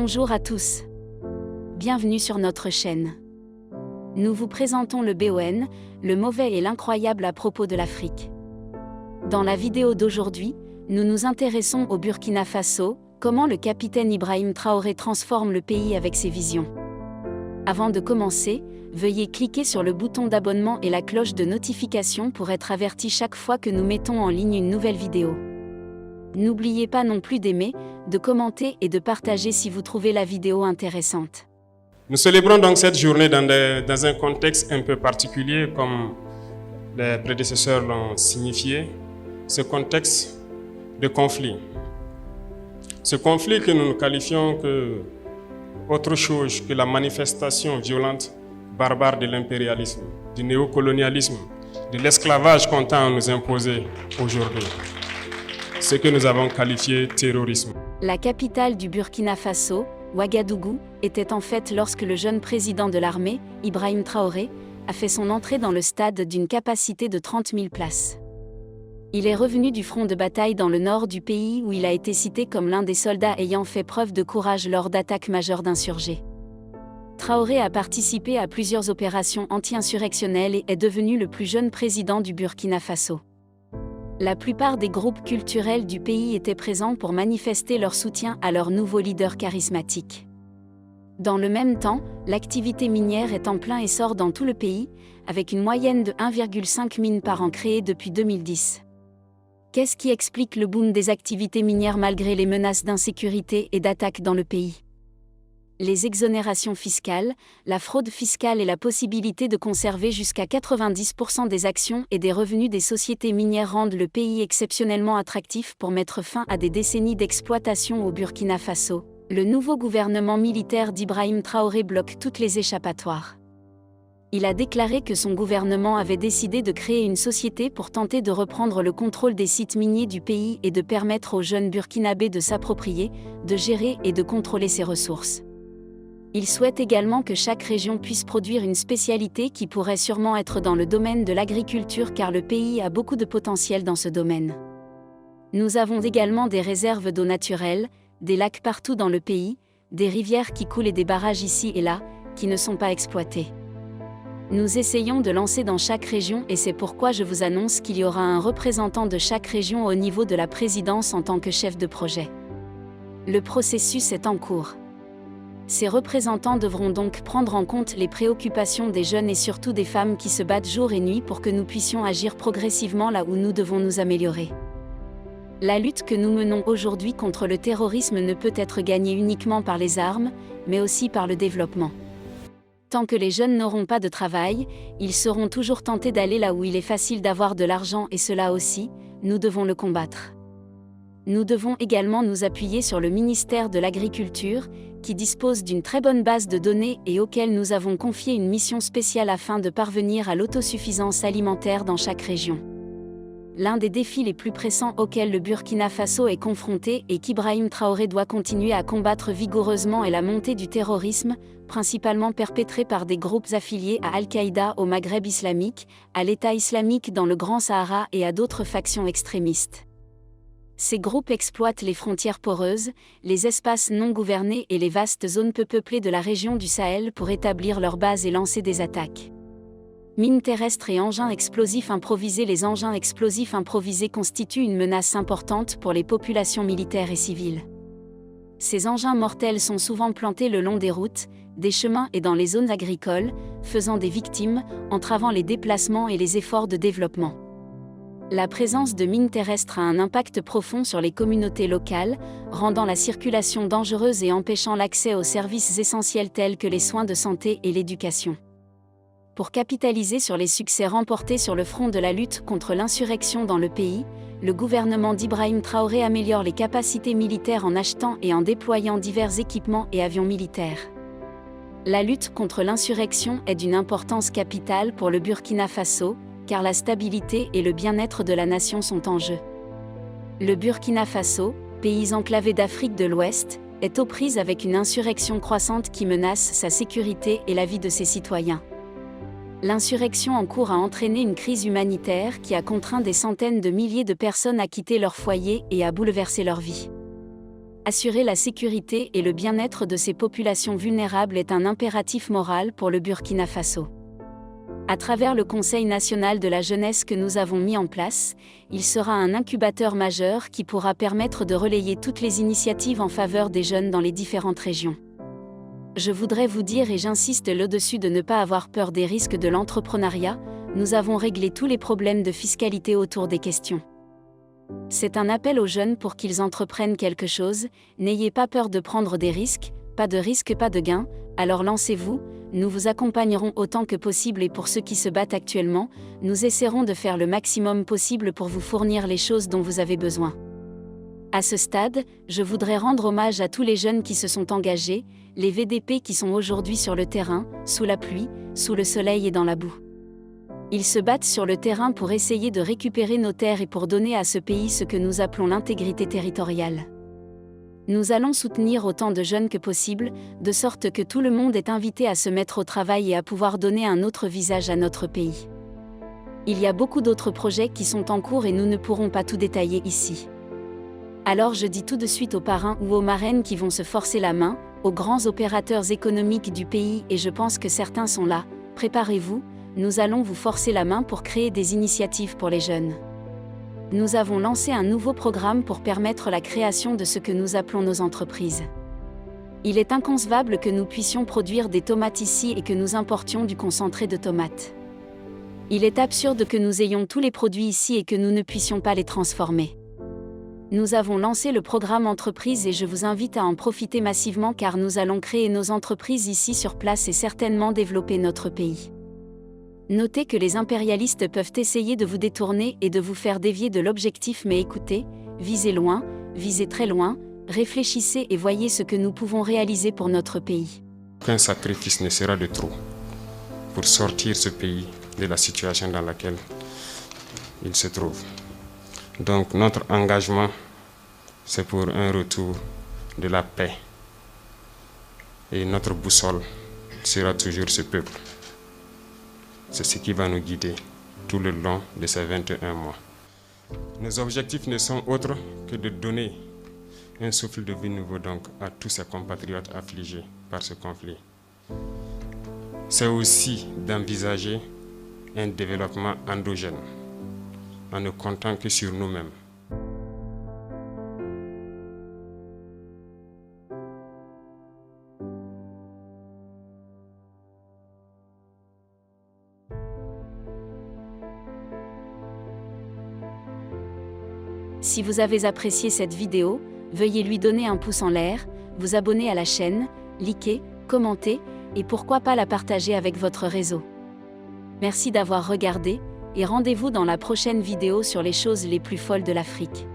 Bonjour à tous. Bienvenue sur notre chaîne. Nous vous présentons le BON, le mauvais et l'incroyable à propos de l'Afrique. Dans la vidéo d'aujourd'hui, nous nous intéressons au Burkina Faso, comment le capitaine Ibrahim Traoré transforme le pays avec ses visions. Avant de commencer, veuillez cliquer sur le bouton d'abonnement et la cloche de notification pour être averti chaque fois que nous mettons en ligne une nouvelle vidéo. N'oubliez pas non plus d'aimer, de commenter et de partager si vous trouvez la vidéo intéressante. Nous célébrons donc cette journée dans un contexte un peu particulier, comme les prédécesseurs l'ont signifié, ce contexte de conflit. Ce conflit que nous qualifions que autre chose que la manifestation violente, barbare de l'impérialisme, du néocolonialisme, de l'esclavage qu'on tend à nous imposer aujourd'hui. Ce que nous avons qualifié terrorisme. La capitale du Burkina Faso, Ouagadougou, était en fête lorsque le jeune président de l'armée, Ibrahim Traoré, a fait son entrée dans le stade d'une capacité de 30 000 places. Il est revenu du front de bataille dans le nord du pays où il a été cité comme l'un des soldats ayant fait preuve de courage lors d'attaques majeures d'insurgés. Traoré a participé à plusieurs opérations anti-insurrectionnelles et est devenu le plus jeune président du Burkina Faso. La plupart des groupes culturels du pays étaient présents pour manifester leur soutien à leur nouveau leader charismatique. Dans le même temps, l'activité minière est en plein essor dans tout le pays, avec une moyenne de 1,5 mines par an créées depuis 2010. Qu'est-ce qui explique le boom des activités minières malgré les menaces d'insécurité et d'attaques dans le pays ? Les exonérations fiscales, la fraude fiscale et la possibilité de conserver jusqu'à 90% des actions et des revenus des sociétés minières rendent le pays exceptionnellement attractif pour mettre fin à des décennies d'exploitation au Burkina Faso. Le nouveau gouvernement militaire d'Ibrahim Traoré bloque toutes les échappatoires. Il a déclaré que son gouvernement avait décidé de créer une société pour tenter de reprendre le contrôle des sites miniers du pays et de permettre aux jeunes burkinabés de s'approprier, de gérer et de contrôler ses ressources. Il souhaite également que chaque région puisse produire une spécialité qui pourrait sûrement être dans le domaine de l'agriculture car le pays a beaucoup de potentiel dans ce domaine. Nous avons également des réserves d'eau naturelle, des lacs partout dans le pays, des rivières qui coulent et des barrages ici et là, qui ne sont pas exploités. Nous essayons de lancer dans chaque région et c'est pourquoi je vous annonce qu'il y aura un représentant de chaque région au niveau de la présidence en tant que chef de projet. Le processus est en cours. Ces représentants devront donc prendre en compte les préoccupations des jeunes et surtout des femmes qui se battent jour et nuit pour que nous puissions agir progressivement là où nous devons nous améliorer. La lutte que nous menons aujourd'hui contre le terrorisme ne peut être gagnée uniquement par les armes, mais aussi par le développement. Tant que les jeunes n'auront pas de travail, ils seront toujours tentés d'aller là où il est facile d'avoir de l'argent et cela aussi, nous devons le combattre. Nous devons également nous appuyer sur le ministère de l'Agriculture, qui dispose d'une très bonne base de données et auquel nous avons confié une mission spéciale afin de parvenir à l'autosuffisance alimentaire dans chaque région. L'un des défis les plus pressants auxquels le Burkina Faso est confronté et qu'Ibrahim Traoré doit continuer à combattre vigoureusement est la montée du terrorisme, principalement perpétré par des groupes affiliés à Al-Qaïda au Maghreb islamique, à l'État islamique dans le Grand Sahara et à d'autres factions extrémistes. Ces groupes exploitent les frontières poreuses, les espaces non gouvernés et les vastes zones peu peuplées de la région du Sahel pour établir leurs bases et lancer des attaques. Mines terrestres et engins explosifs improvisés. Les engins explosifs improvisés constituent une menace importante pour les populations militaires et civiles. Ces engins mortels sont souvent plantés le long des routes, des chemins et dans les zones agricoles, faisant des victimes, entravant les déplacements et les efforts de développement. La présence de mines terrestres a un impact profond sur les communautés locales, rendant la circulation dangereuse et empêchant l'accès aux services essentiels tels que les soins de santé et l'éducation. Pour capitaliser sur les succès remportés sur le front de la lutte contre l'insurrection dans le pays, le gouvernement d'Ibrahim Traoré améliore les capacités militaires en achetant et en déployant divers équipements et avions militaires. La lutte contre l'insurrection est d'une importance capitale pour le Burkina Faso, car la stabilité et le bien-être de la nation sont en jeu. Le Burkina Faso, pays enclavé d'Afrique de l'Ouest, est aux prises avec une insurrection croissante qui menace sa sécurité et la vie de ses citoyens. L'insurrection en cours a entraîné une crise humanitaire qui a contraint des centaines de milliers de personnes à quitter leur foyer et à bouleverser leur vie. Assurer la sécurité et le bien-être de ces populations vulnérables est un impératif moral pour le Burkina Faso. À travers le Conseil national de la jeunesse que nous avons mis en place, il sera un incubateur majeur qui pourra permettre de relayer toutes les initiatives en faveur des jeunes dans les différentes régions. Je voudrais vous dire et j'insiste là-dessus de ne pas avoir peur des risques de l'entrepreneuriat, nous avons réglé tous les problèmes de fiscalité autour des questions. C'est un appel aux jeunes pour qu'ils entreprennent quelque chose, n'ayez pas peur de prendre des risques, pas de risque, pas de gain, alors lancez-vous, nous vous accompagnerons autant que possible et pour ceux qui se battent actuellement, nous essaierons de faire le maximum possible pour vous fournir les choses dont vous avez besoin. À ce stade, je voudrais rendre hommage à tous les jeunes qui se sont engagés, les VDP qui sont aujourd'hui sur le terrain, sous la pluie, sous le soleil et dans la boue. Ils se battent sur le terrain pour essayer de récupérer nos terres et pour donner à ce pays ce que nous appelons l'intégrité territoriale. Nous allons soutenir autant de jeunes que possible, de sorte que tout le monde est invité à se mettre au travail et à pouvoir donner un autre visage à notre pays. Il y a beaucoup d'autres projets qui sont en cours et nous ne pourrons pas tout détailler ici. Alors je dis tout de suite aux parrains ou aux marraines qui vont se forcer la main, aux grands opérateurs économiques du pays et je pense que certains sont là, préparez-vous, nous allons vous forcer la main pour créer des initiatives pour les jeunes. Nous avons lancé un nouveau programme pour permettre la création de ce que nous appelons nos entreprises. Il est inconcevable que nous puissions produire des tomates ici et que nous importions du concentré de tomates. Il est absurde que nous ayons tous les produits ici et que nous ne puissions pas les transformer. Nous avons lancé le programme entreprise et je vous invite à en profiter massivement car nous allons créer nos entreprises ici sur place et certainement développer notre pays. Notez que les impérialistes peuvent essayer de vous détourner et de vous faire dévier de l'objectif mais écoutez, visez loin, visez très loin, réfléchissez et voyez ce que nous pouvons réaliser pour notre pays. Aucun sacrifice ne sera de trop pour sortir ce pays de la situation dans laquelle il se trouve. Donc notre engagement, c'est pour un retour de la paix. Et notre boussole sera toujours ce peuple. C'est ce qui va nous guider tout le long de ces 21 mois. Nos objectifs ne sont autres que de donner un souffle de vie nouveau donc à tous ces compatriotes affligés par ce conflit. C'est aussi d'envisager un développement endogène en ne comptant que sur nous-mêmes. Si vous avez apprécié cette vidéo, veuillez lui donner un pouce en l'air, vous abonner à la chaîne, liker, commenter, et pourquoi pas la partager avec votre réseau. Merci d'avoir regardé, et rendez-vous dans la prochaine vidéo sur les choses les plus folles de l'Afrique.